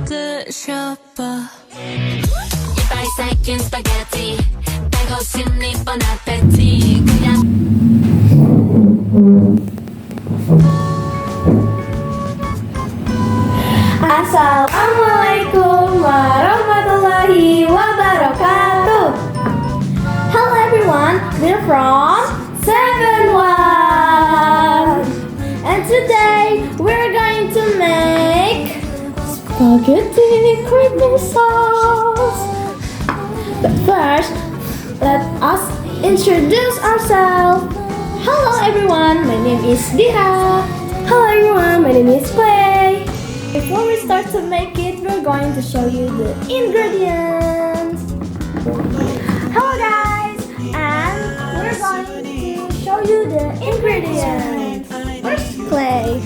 드셔봐. 이빨 삭힌 스파게티 달고 싶니 bon appetit. 그냥 Assalamualaikum warahmatullahi wabarakatuh. Hello everyone, we're from 7-1 and today we're going to make spaghetti creamy sauce. But first, let us introduce ourselves. Hello everyone, my name is Dhira. Hello everyone, my name is Cley. Before we start to make it, we're going to show you the ingredients. Hello guys, and we're going to show you the ingredients. First, Cley.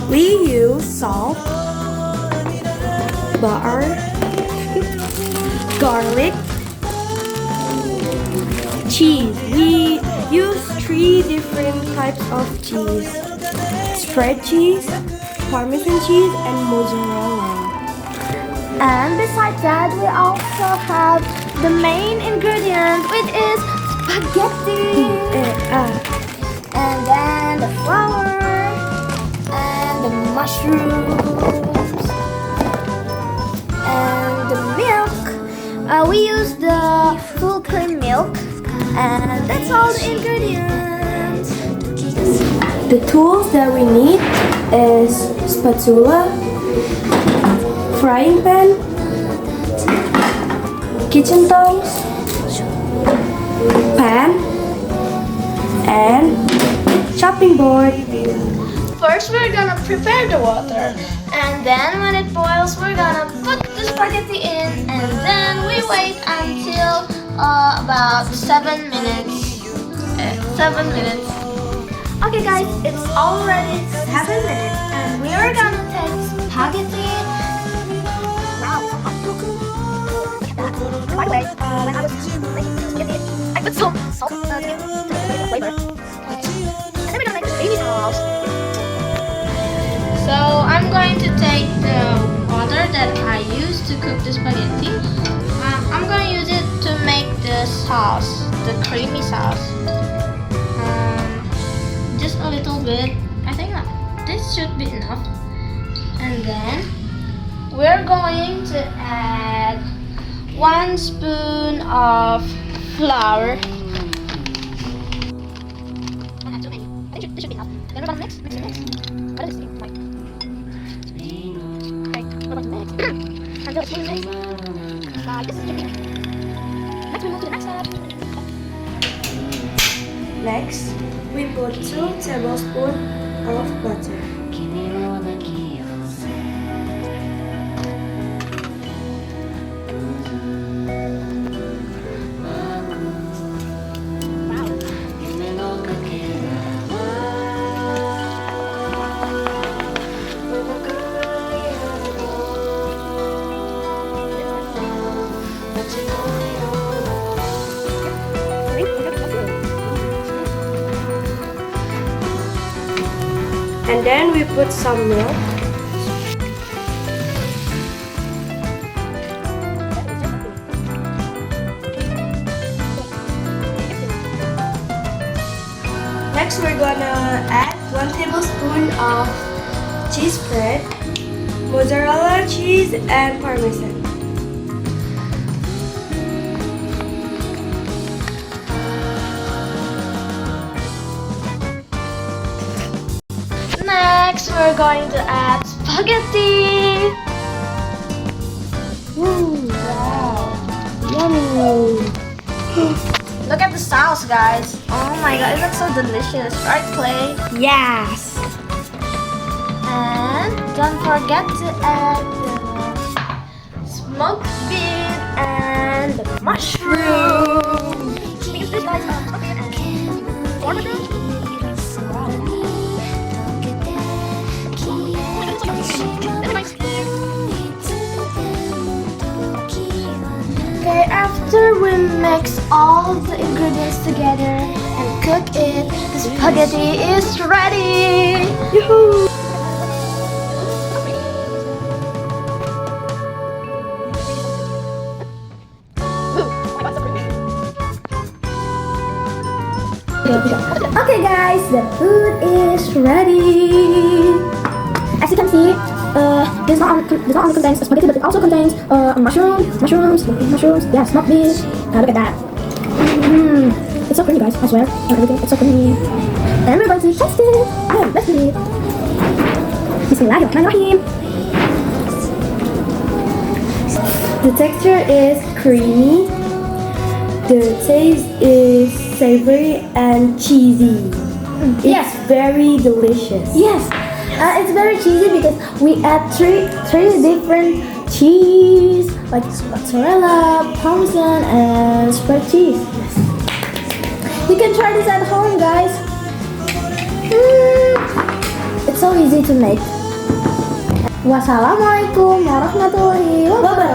We use salt, butter, garlic, cheese. We use 3 different types of cheese: spread cheese, Parmesan cheese, and mozzarella. And besides that, we also have the main ingredient, which is spaghetti. And then the flour and the mushrooms and the milk. We use the full cream milk, and that's all the ingredients. The tools that we need is spatula, frying pan, kitchen tongs, pan, and chopping board. First, we're gonna prepare the water, and then when it boils, we're gonna put the spaghetti in, and then we wait until about 7 minutes. 7 minutes. Okay guys, it's already 7 minutes and we are gonna take spaghetti. By the way, when I was making spaghetti, I put some salt to get the flavor. And then we're gonna make the baby sauce. So I'm going to take the water that I used to cook the spaghetti. I'm going to use it to make the sauce, the creamy sauce. Just a little bit. I think this should be enough. And then we're going to add 1 spoon of flour. Don't add too many. I think this should be enough. Then we're gonna mix. What is this? Okay, we're gonna mix until it's fully mixed. This should be enough. Next we move to the next step. Next, we put 2 tablespoons of butter. And then we put some milk. Next we're gonna add 1 tablespoon of cheese spread, mozzarella cheese, and parmesan. Next, we're going to add spaghetti. Wow, yummy! Look at the sauce, guys. Oh my god, it looks so delicious, right, Cley? Yes. And don't forget to add the smoked bean and the mushroom. Because these guys are smoked bean and 4 mushrooms. Okay, after we mix all the ingredients together and cook it, the spaghetti is ready! Yoo-hoo! Okay guys, the food is ready. As you can see, this not only contains spaghetti, but it also contains mushrooms. Yeah, smoked beef. Look at that. It's so creamy, guys. I swear, and everything. It's so creamy. And we're going to taste it. Yeah, let's eat. Bismillahirrahmanirrahim. The texture is creamy. The taste is savory and cheesy. It's very delicious. Yes. It's very cheesy because we add three different cheese, like mozzarella, parmesan, and spread cheese. You can try this at home, guys. It's so easy to make. Wassalamualaikum warahmatullahi wabarakatuh.